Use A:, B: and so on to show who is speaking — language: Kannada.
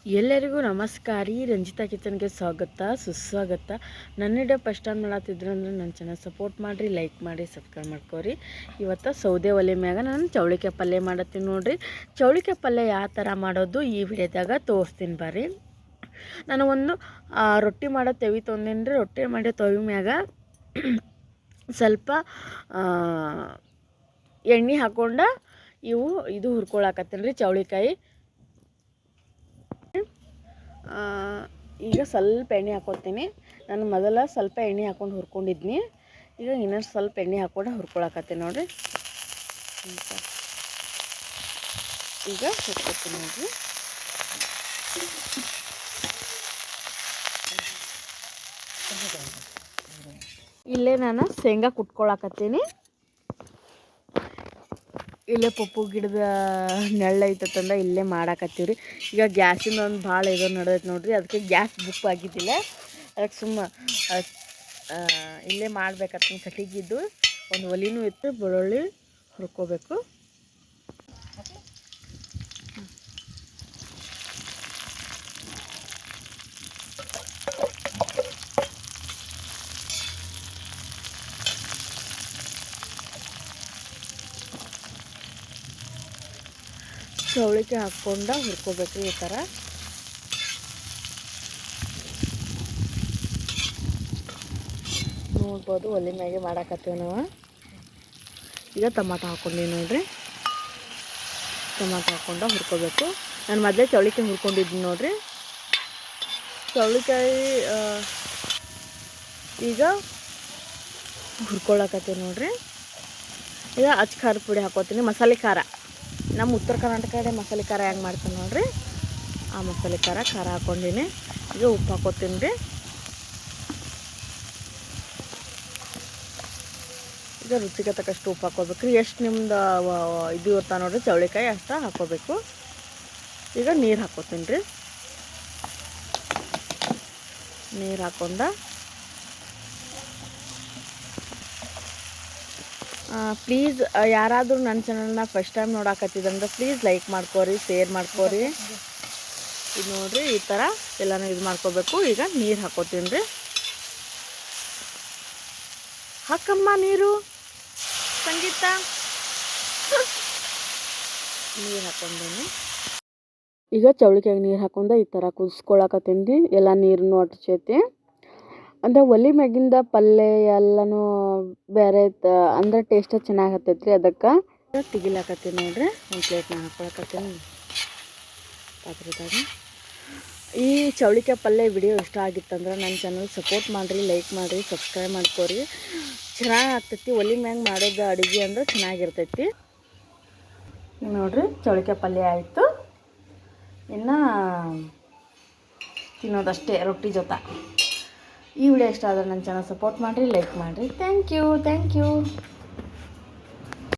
A: ಎಲ್ಲರಿಗೂ ನಮಸ್ಕಾರ ರೀ. ರಂಜಿತಾ ಕಿಚನ್ಗೆ ಸ್ವಾಗತ ಸುಸ್ವಾಗತ. ನನ್ನ ವಿಡಿಯೋ ಫಸ್ಟ್ ಟೈಮ್ ನೋಡತ್ತಿದ್ರು ಅಂದ್ರೆ ನನ್ನ ಚಾನಲ್ ಸಪೋರ್ಟ್ ಮಾಡಿರಿ, ಲೈಕ್ ಮಾಡಿ, ಸಬ್ಸ್ಕ್ರೈಬ್ ಮಾಡ್ಕೋರಿ. ಇವತ್ತು ಸೌದೆ ಒಲೆ ಮ್ಯಾಗ ನಾನು ಚೌಳಿಕಾಯಿ ಪಲ್ಯ ಮಾಡತ್ತೀನಿ ನೋಡಿರಿ. ಚೌಳಿಕಾಯಿ ಪಲ್ಯ ಯಾವ ಥರ ಮಾಡೋದು ಈ ವಿಡಿಯೋದಾಗ ತೋರಿಸ್ತೀನಿ ಬರ್ರಿ. ನಾನು ಒಂದು ರೊಟ್ಟಿ ಮಾಡೋ ತೆವಿ ತೊಂದೇನಿ ರೀ. ರೊಟ್ಟಿ ಮಾಡೋ ತವಿ ಮ್ಯಾಗ ಸ್ವಲ್ಪ ಎಣ್ಣೆ ಹಾಕ್ಕೊಂಡು ಇದು ಹುರ್ಕೊಳಕತ್ತೀನಿ ರೀ ಚೌಳಿಕಾಯಿ. ಈಗ ಸ್ವಲ್ಪ ಎಣ್ಣೆ ಹಾಕ್ಕೊತೀನಿ. ನಾನು ಮೊದಲ ಸ್ವಲ್ಪ ಎಣ್ಣೆ ಹಾಕ್ಕೊಂಡು ಹುರ್ಕೊಂಡಿದ್ನಿ. ಈಗ ಇನ್ನೊಂದು ಸ್ವಲ್ಪ ಎಣ್ಣೆ ಹಾಕ್ಕೊಂಡು ಹುರ್ಕೊಳಕತ್ತೀನಿ ನೋಡಿರಿ. ಈಗ ಹುರ್ಕೊತೀನಿ ನೋಡಿರಿ. ಇಲ್ಲೇ ನಾನು ಶೇಂಗಾ ಕುಟ್ಕೊಳಕತ್ತೀನಿ. ಇಲ್ಲೇ ಪಪ್ಪು ಗಿಡದ ನೆಳ್ಳೈತಂದ ಇಲ್ಲೇ ಮಾಡಾಕತ್ತೀವಿ ರೀ. ಈಗ ಗ್ಯಾಸಿಂದ ಒಂದು ಭಾಳ ಇದು ನಡೆದೈತೆ ನೋಡಿರಿ. ಅದಕ್ಕೆ ಗ್ಯಾಸ್ ಬುಕ್ ಆಗಿದ್ದಿಲ್ಲ. ಅದಕ್ಕೆ ಇಲ್ಲೇ ಮಾಡ್ಬೇಕಂತ ಕಟ್ಟಿಗಿದ್ದು ಒಂದು ಒಲಿನೂ ಇತ್ತು. ಬೆಳ್ಳುಳ್ಳಿ ಹುರ್ಕೋಬೇಕು. ಚೌಳಿಕಾಯಿ ಹಾಕ್ಕೊಂಡು ಹುರ್ಕೋಬೇಕು ಈ ಥರ. ನೋಡ್ಬೋದು ಒಲೆ ಮ್ಯಾಗೆ ಮಾಡಾಕತ್ತೀವಿ ನಾವು. ಈಗ ಟೊಮಾಟೊ ಹಾಕ್ಕೊಂಡೀವಿ ನೋಡಿರಿ. ಟೊಮಾಟೊ ಹಾಕ್ಕೊಂಡು ಹುರ್ಕೋಬೇಕು. ನಾನು ಮೊದಲೇ ಚೌಳಿಕಾಯಿ ಹುರ್ಕೊಂಡಿದ್ದೀನಿ ನೋಡಿರಿ. ಚೌಳಿಕಾಯಿ ಈಗ ಹುರ್ಕೊಳಕತ್ತೀವಿ ನೋಡಿರಿ. ಈಗ ಅಚ್ಚ ಖಾರ ಪುಡಿ ಹಾಕ್ಕೋತೀನಿ. ಮಸಾಲೆ ಖಾರ ನಮ್ಮ ಉತ್ತರ ಕರ್ನಾಟಕ ಕಡೆ ಮಸಾಲೆ ಖಾರ ಹೆಂಗೆ ಮಾಡ್ತೀನಿ ನೋಡಿರಿ, ಆ ಮಸಾಲೆ ಖಾರ ಹಾಕ್ಕೊಂಡೀನಿ. ಈಗ ಉಪ್ಪು ಹಾಕ್ಕೋತೀನಿ ರೀ. ಈಗ ರುಚಿಗೆ ತಕ್ಕಷ್ಟು ಉಪ್ಪು ಹಾಕ್ಕೋಬೇಕು ರೀ. ಎಷ್ಟು ನಿಮ್ದು ಇದು ಇರ್ತಾ ನೋಡಿರಿ ಚೌಳಿಕಾಯಿ ಅಷ್ಟು ಹಾಕ್ಕೋಬೇಕು. ಈಗ ನೀರು ಹಾಕ್ಕೋತೀನಿ ರೀ. ನೀರು ಹಾಕ್ಕೊಂಡು ಪ್ಲೀಸ್ ಯಾರಾದರೂ ನನ್ನ ಚಾನಲ್ನ ಫಸ್ಟ್ ಟೈಮ್ ನೋಡಾಕತ್ತಿದ್ದಂದ್ರೆ ಪ್ಲೀಸ್ ಲೈಕ್ ಮಾಡ್ಕೋರಿ, ಶೇರ್ ಮಾಡ್ಕೋರಿ. ಇದು ನೋಡಿರಿ ಈ ಥರ ಎಲ್ಲನೂ ಇದು ಮಾಡ್ಕೋಬೇಕು. ಈಗ ನೀರು ಹಾಕ್ಕೋತೀನಿ ರೀ. ಹಾಕಮ್ಮ ನೀರು ಸಂಗೀತ. ನೀರು ಹಾಕ್ಕೊಂಡೇನಿ. ಈಗ ಚೌಳಿಕಾಯಿಗೆ ನೀರು ಹಾಕ್ಕೊಂಡು ಈ ಥರ ಕುದಿಸ್ಕೊಳಕತ್ತೀನಿ ರೀ. ಎಲ್ಲ ನೀರನ್ನು ಒಟ್ಟಚೈತಿ ಅಂದರೆ ಒಲೆ ಮ್ಯಾಗಿಂದ ಪಲ್ಯ ಎಲ್ಲನೂ ಬೇರೆ ಅಂದ್ರೆ ಟೇಸ್ಟ್ ಚೆನ್ನಾಗಿ ಹತ್ತೈತೆ ರೀ. ಅದಕ್ಕೆ ತೆಗಿಲಾಕತ್ತೀನಿ ನೋಡಿರಿ. ಒಂದು ಪ್ಲೇಟ್ನ ಹಾಕೊಳಕತ್ತೀನಿ ಪಾತ್ರೆದಾಗ. ಈ ಚೌಳಿಕಾಯಿ ಪಲ್ಯ ವಿಡಿಯೋ ಇಷ್ಟ ಆಗಿತ್ತಂದ್ರೆ ನನ್ನ ಚಾನಲ್ ಸಪೋರ್ಟ್ ಮಾಡಿರಿ, ಲೈಕ್ ಮಾಡಿರಿ, ಸಬ್ಸ್ಕ್ರೈಬ್ ಮಾಡ್ಕೋರಿ. ಚೆನ್ನಾಗಿ ಆಗ್ತೈತಿ. ಒಲೆ ಮ್ಯಾಗ ಮಾಡೋದು ಅಡುಗೆ ಅಂದ್ರೆ ಚೆನ್ನಾಗಿರ್ತೈತಿ ನೋಡಿರಿ. ಚೌಳಿಕಾಯಿ ಪಲ್ಯ ಆಯಿತು. ಇನ್ನು ತಿನ್ನೋದಷ್ಟೇ ರೊಟ್ಟಿ ಜೊತೆ. ಈ ವಿಡಿಯೋ ಇಷ್ಟ ಆದರೆ ನನ್ನ ಚಾನಲ್ ಸಪೋರ್ಟ್ ಮಾಡಿರಿ, ಲೈಕ್ ಮಾಡಿರಿ. Thank you.